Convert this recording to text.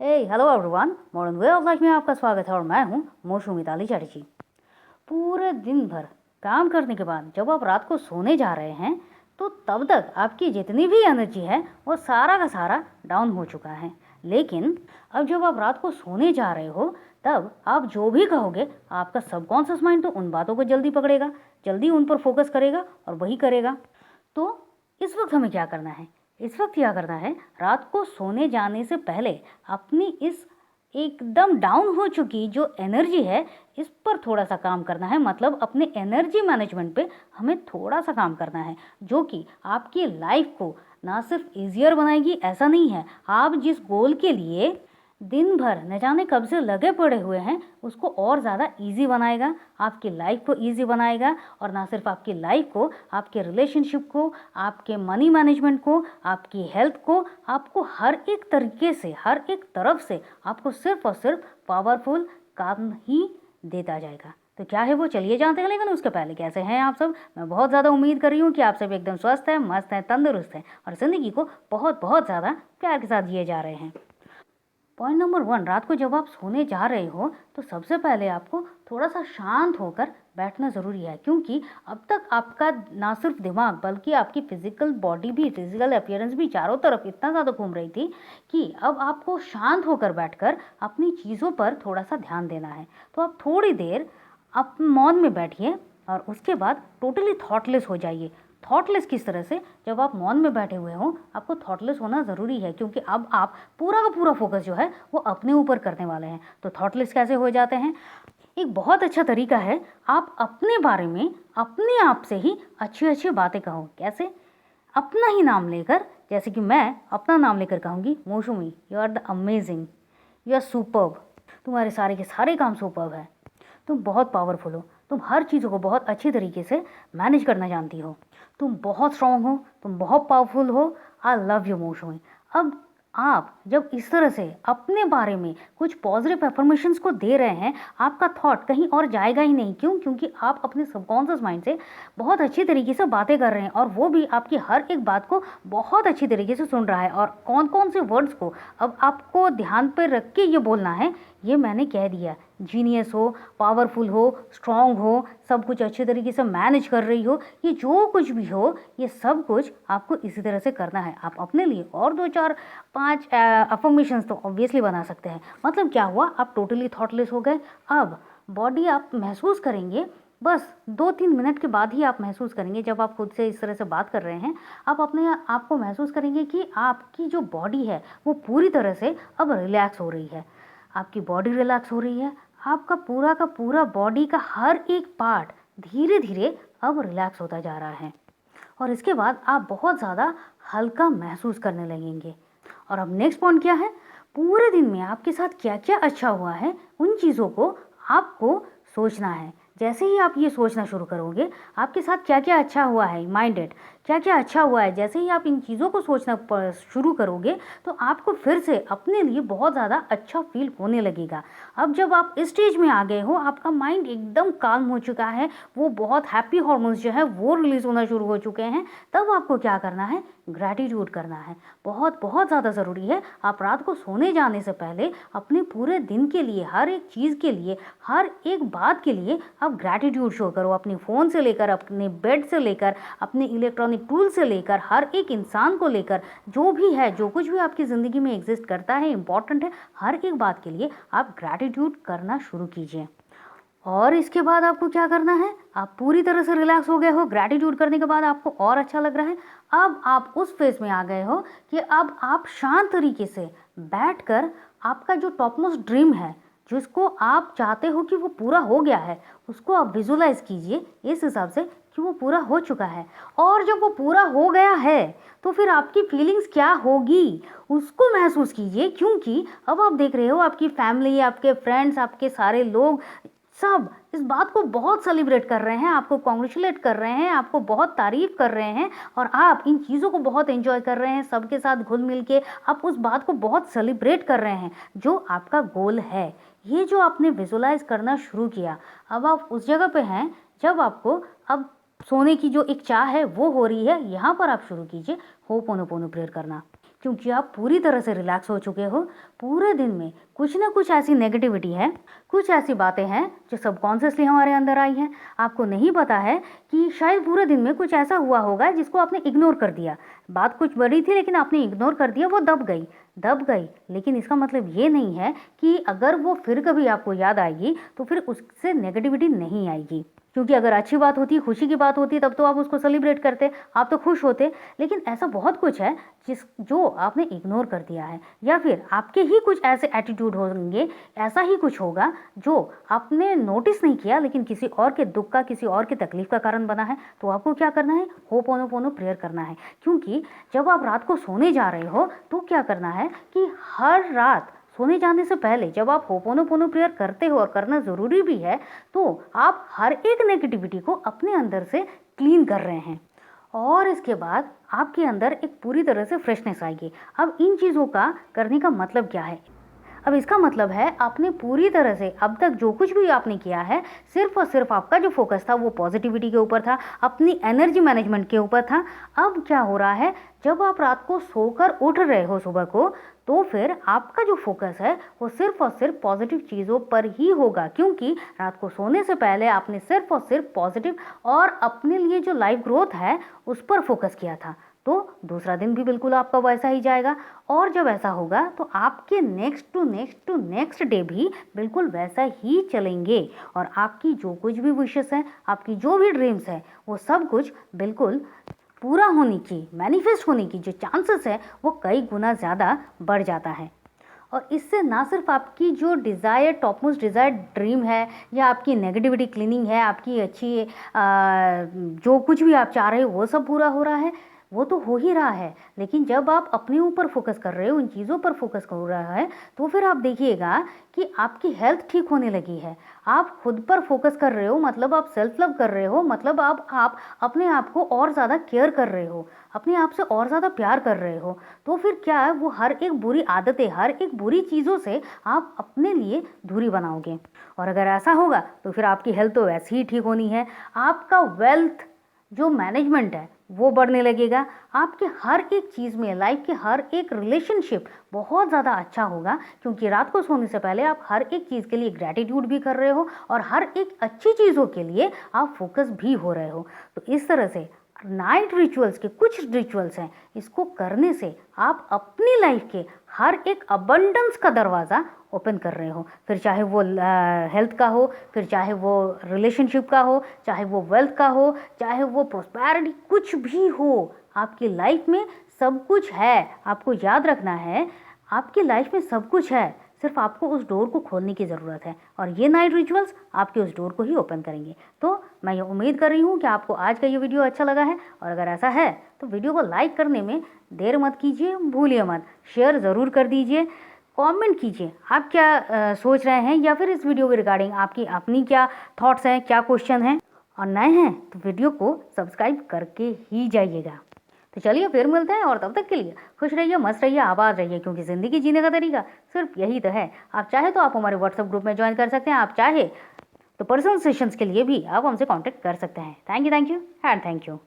Hello everyone, modern way of life में आपका स्वागत है और मैं हूं मौसमी मिताली चटर्जी। पूरे दिन भर काम करने के बाद जब आप रात को सोने जा रहे हैं तो तब तक आपकी जितनी भी एनर्जी है वो सारा का सारा डाउन हो चुका है। लेकिन अब जब आप रात को सोने जा रहे हो तब आप जो भी कहोगे आपका सबकॉन्शियस माइंड तो उन बातों को जल्दी पकड़ेगा, जल्दी उन पर फोकस करेगा और वही करेगा। तो इस वक्त हमें क्या करना है? इस वक्त क्या करना है, रात को सोने जाने से पहले अपनी इस एकदम डाउन हो चुकी जो एनर्जी है इस पर थोड़ा सा काम करना है। मतलब अपने एनर्जी मैनेजमेंट पे हमें थोड़ा सा काम करना है, जो कि आपकी लाइफ को ना सिर्फ ईजियर बनाएगी, ऐसा नहीं है, आप जिस गोल के लिए दिन भर न जाने कब से लगे पड़े हुए हैं उसको और ज़्यादा इजी बनाएगा, आपकी लाइफ को इजी बनाएगा। और ना सिर्फ आपकी लाइफ को, आपके रिलेशनशिप को, आपके मनी मैनेजमेंट को, आपकी हेल्थ को, आपको हर एक तरीके से, हर एक तरफ से आपको सिर्फ और सिर्फ पावरफुल काम ही देता जाएगा। तो क्या है वो, चलिए जानते हैं। लेकिन उसके पहले कैसे हैं आप सब? मैं बहुत ज़्यादा उम्मीद कर रही हूँ कि आप सब एकदम स्वस्थ हैं, मस्त हैं, तंदुरुस्त हैं और ज़िंदगी को बहुत बहुत ज़्यादा प्यार के साथ जिए जा रहे हैं। पॉइंट नंबर 1, रात को जब आप सोने जा रहे हो तो सबसे पहले आपको थोड़ा सा शांत होकर बैठना ज़रूरी है, क्योंकि अब तक आपका ना सिर्फ दिमाग बल्कि आपकी फिजिकल बॉडी भी, फिजिकल अपीयरेंस भी चारों तरफ इतना ज़्यादा घूम रही थी कि अब आपको शांत होकर बैठकर अपनी चीज़ों पर थोड़ा सा ध्यान देना है। तो आप थोड़ी देर आप मौन में बैठिए और उसके बाद टोटली थॉटलेस हो जाइए। थॉटलेस किस तरह से? जब आप मौन में बैठे हुए हों आपको थॉटलेस होना ज़रूरी है, क्योंकि अब आप पूरा का पूरा फोकस जो है वो अपने ऊपर करने वाले हैं। तो थॉटलेस कैसे हो जाते हैं? एक बहुत अच्छा तरीका है, आप अपने बारे में अपने आप से ही अच्छी अच्छी बातें कहो। कैसे? अपना ही नाम लेकर, जैसे कि मैं अपना नाम लेकर कहूँगी, Mausami you are the amazing, you are superb, तुम्हारे सारे के सारे काम सुपर्ब है, तुम बहुत पावरफुल हो, तुम हर चीज़ों को बहुत अच्छी तरीके से मैनेज करना जानती हो, तुम बहुत स्ट्रांग हो, तुम बहुत पावरफुल हो, आई लव यू मौसमी। अब आप जब इस तरह से अपने बारे में कुछ पॉजिटिव एफर्मेशंस को दे रहे हैं, आपका थॉट कहीं और जाएगा ही नहीं। क्यों? क्योंकि आप अपने सबकॉन्शियस माइंड से बहुत अच्छी तरीके से बातें कर रहे हैं और वो भी आपकी हर एक बात को बहुत अच्छी तरीके से सुन रहा है। और कौन कौन से वर्ड्स को अब आपको ध्यान पर रख के ये बोलना है ये मैंने कह दिया। जीनियस हो, पावरफुल हो, स्ट्रांग हो, सब कुछ अच्छे तरीके से मैनेज कर रही हो, ये जो कुछ भी हो ये सब कुछ आपको इसी तरह से करना है। आप अपने लिए और 2 4 5 अफर्मेशंस तो ऑब्वियसली बना सकते हैं। मतलब क्या हुआ, आप टोटली थॉटलेस हो गए। अब बॉडी आप महसूस करेंगे, बस 2 3 मिनट के बाद ही आप महसूस करेंगे, जब आप खुद से इस तरह से बात कर रहे हैं आप अपने आप को महसूस करेंगे कि आपकी जो बॉडी है वो पूरी तरह से अब रिलैक्स हो रही है। आपकी बॉडी रिलैक्स हो रही है, आपका पूरा का पूरा बॉडी का हर एक पार्ट धीरे धीरे अब रिलैक्स होता जा रहा है। और इसके बाद आप बहुत ज़्यादा हल्का महसूस करने लगेंगे। और अब नेक्स्ट पॉइंट क्या है, पूरे दिन में आपके साथ क्या क्या अच्छा हुआ है उन चीज़ों को आपको सोचना है। जैसे ही आप ये सोचना शुरू करोगे आपके साथ क्या क्या अच्छा हुआ है, माइंडेड क्या क्या अच्छा हुआ है, जैसे ही आप इन चीज़ों को सोचना शुरू करोगे तो आपको फिर से अपने लिए बहुत ज़्यादा अच्छा फील होने लगेगा। अब जब आप इस स्टेज में आ गए हो, आपका माइंड एकदम काम हो चुका है, वो बहुत हैप्पी हार्मोन्स जो है वो रिलीज़ होना शुरू हो चुके हैं, तब आपको क्या करना है, ग्रैटिट्यूड करना है। बहुत बहुत ज़्यादा ज़रूरी है। आप रात को सोने जाने से पहले अपने पूरे दिन के लिए, हर एक चीज़ के लिए, हर एक बात के लिए आप ग्रैटिट्यूड शो करो। अपने फ़ोन से लेकर, अपने बेड से लेकर, अपने इलेक्ट्रॉनिक टूल से लेकर, हर एक इंसान को लेकर, जो भी है, जो कुछ भी आपकी ज़िंदगी में एग्जिस्ट करता है, इंपॉर्टेंट है, हर एक बात के लिए आप ग्रैटिट्यूड करना शुरू कीजिए। और इसके बाद आपको क्या करना है, आप पूरी तरह से रिलैक्स हो गए हो, ग्रैटिट्यूड करने के बाद आपको और अच्छा लग रहा है। अब आप उस फेज में आ गए हो कि अब आप शांत तरीके से बैठकर आपका जो टॉप मोस्ट ड्रीम है, जिसको आप चाहते हो कि वो पूरा हो गया है, उसको आप विजुलाइज कीजिए इस हिसाब से कि वो पूरा हो चुका है। और जब वो पूरा हो गया है तो फिर आपकी फीलिंग्स क्या होगी उसको महसूस कीजिए, क्योंकि अब आप देख रहे हो आपकी फैमिली, आपके फ्रेंड्स, आपके सारे लोग सब इस बात को बहुत सेलिब्रेट कर रहे हैं, आपको कॉन्ग्रेचुलेट कर रहे हैं, आपको बहुत तारीफ कर रहे हैं और आप इन चीज़ों को बहुत एंजॉय कर रहे हैं। सबके साथ घुल मिल के आप उस बात को बहुत सेलिब्रेट कर रहे हैं जो आपका गोल है। ये जो आपने विजुलाइज करना शुरू किया, अब आप उस जगह पे हैं जब आपको अब सोने की जो एक चाह है वो हो रही है। यहाँ पर आप शुरू कीजिए होपोनोपोनो प्रेयर करना, क्योंकि आप पूरी तरह से रिलैक्स हो चुके हो। पूरे दिन में कुछ ना कुछ ऐसी नेगेटिविटी है, कुछ ऐसी बातें हैं जो सबकॉन्शियसली हमारे अंदर आई हैं। आपको नहीं पता है कि शायद पूरे दिन में कुछ ऐसा हुआ होगा जिसको आपने इग्नोर कर दिया। बात कुछ बड़ी थी लेकिन आपने इग्नोर कर दिया, वो दब गई। लेकिन इसका मतलब ये नहीं है कि अगर वो फिर कभी आपको याद आएगी तो फिर उससे नेगेटिविटी नहीं आएगी। क्योंकि अगर अच्छी बात होती, खुशी की बात होती, तब तो आप उसको सेलिब्रेट करते, आप तो खुश होते। लेकिन ऐसा बहुत कुछ है जो आपने इग्नोर कर दिया है, या फिर आपके ही कुछ ऐसे एटीट्यूड होंगे, ऐसा ही कुछ होगा जो आपने नोटिस नहीं किया लेकिन किसी और के दुख का, किसी और की तकलीफ का कारण बना है। तो आपको क्या करना है? होपोनोपोनो प्रेयर करना है। क्योंकि जब आप रात को सोने जा रहे हो तो क्या करना है कि हर रात सोने जाने से पहले जब आप होपोनोपोनो प्रेयर करते हो, और करना ज़रूरी भी है, तो आप हर एक नेगेटिविटी को अपने अंदर से क्लीन कर रहे हैं। और इसके बाद आपके अंदर एक पूरी तरह से फ्रेशनेस आएगी। अब इन चीज़ों का करने का मतलब क्या है? अब इसका मतलब है आपने पूरी तरह से अब तक जो कुछ भी आपने किया है, सिर्फ और सिर्फ आपका जो फोकस था वो पॉजिटिविटी के ऊपर था, अपनी एनर्जी मैनेजमेंट के ऊपर था। अब क्या हो रहा है, जब आप रात को सोकर उठ रहे हो सुबह को, तो फिर आपका जो फोकस है वो सिर्फ और सिर्फ पॉजिटिव चीज़ों पर ही होगा। क्योंकि रात को सोने से पहले आपने सिर्फ और सिर्फ पॉजिटिव और अपने लिए जो लाइफ ग्रोथ है उस पर फोकस किया था। तो दूसरा दिन भी बिल्कुल आपका वैसा ही जाएगा। और जब ऐसा होगा तो आपके नेक्स्ट डे भी बिल्कुल वैसा ही चलेंगे। और आपकी जो कुछ भी विशेस है, आपकी जो भी ड्रीम्स है, वो सब कुछ बिल्कुल पूरा होने की, मैनिफेस्ट होने की जो चांसेस है वो कई गुना ज़्यादा बढ़ जाता है। और इससे ना सिर्फ आपकी जो desire, top most desire dream है, या आपकी नेगेटिविटी क्लीनिंग है, आपकी अच्छी जो कुछ भी आप चाह रहे हो वो सब पूरा हो रहा है, वो तो हो ही रहा है। लेकिन जब आप अपने ऊपर फोकस कर रहे हो, इन चीज़ों पर फोकस कर रहा है, तो फिर आप देखिएगा कि आपकी हेल्थ ठीक होने लगी है। आप खुद पर फोकस कर रहे हो, मतलब आप सेल्फ लव कर रहे हो, मतलब आप अपने आप को और ज़्यादा केयर कर रहे हो, अपने आप से और ज़्यादा प्यार कर रहे हो। तो फिर क्या है, वो हर एक बुरी आदतें, हर एक बुरी चीज़ों से आप अपने लिए दूरी बनाओगे। और अगर ऐसा होगा तो फिर आपकी हेल्थ तो वैसे ही ठीक होनी है। आपका वेल्थ जो मैनेजमेंट है वो बढ़ने लगेगा। आपके हर एक चीज़ में, लाइफ के हर एक रिलेशनशिप बहुत ज़्यादा अच्छा होगा। क्योंकि रात को सोने से पहले आप हर एक चीज़ के लिए ग्रैटिट्यूड भी कर रहे हो, और हर एक अच्छी चीज़ों के लिए आप फोकस भी हो रहे हो। तो इस तरह से नाइट रिचुअल्स के कुछ रिचुअल्स हैं, इसको करने से आप अपनी लाइफ के हर एक अबंडेंस का दरवाज़ा ओपन कर रहे हो। फिर चाहे वो हेल्थ का हो, फिर चाहे वो रिलेशनशिप का हो, चाहे वो वेल्थ का हो, चाहे वो प्रोस्पैरिटी, कुछ भी हो, आपकी लाइफ में सब कुछ है। आपको याद रखना है, आपकी लाइफ में सब कुछ है, सिर्फ आपको उस डोर को खोलने की ज़रूरत है। और ये नाइट रिचुअल्स आपके उस डोर को ही ओपन करेंगे। तो मैं ये उम्मीद कर रही हूँ कि आपको आज का ये वीडियो अच्छा लगा है। और अगर ऐसा है तो वीडियो को लाइक करने में देर मत कीजिए, भूलिए मत, शेयर ज़रूर कर दीजिए, कमेंट कीजिए आप क्या सोच रहे हैं, या फिर इस वीडियो के रिगार्डिंग आपकी अपनी क्या थॉट्स हैं, क्या क्वेश्चन हैं। और नए हैं तो वीडियो को सब्सक्राइब करके ही जाइएगा। तो चलिए फिर मिलते हैं, और तब तक के लिए खुश रहिए, मस्त रहिए, आबाद रहिए, क्योंकि ज़िंदगी जीने का तरीका सिर्फ यही तो है। आप चाहे तो आप हमारे व्हाट्सएप ग्रुप में ज्वाइन कर सकते हैं, आप चाहे तो पर्सनल सेशंस के लिए भी आप हमसे कांटेक्ट कर सकते हैं। Thank you and thank you.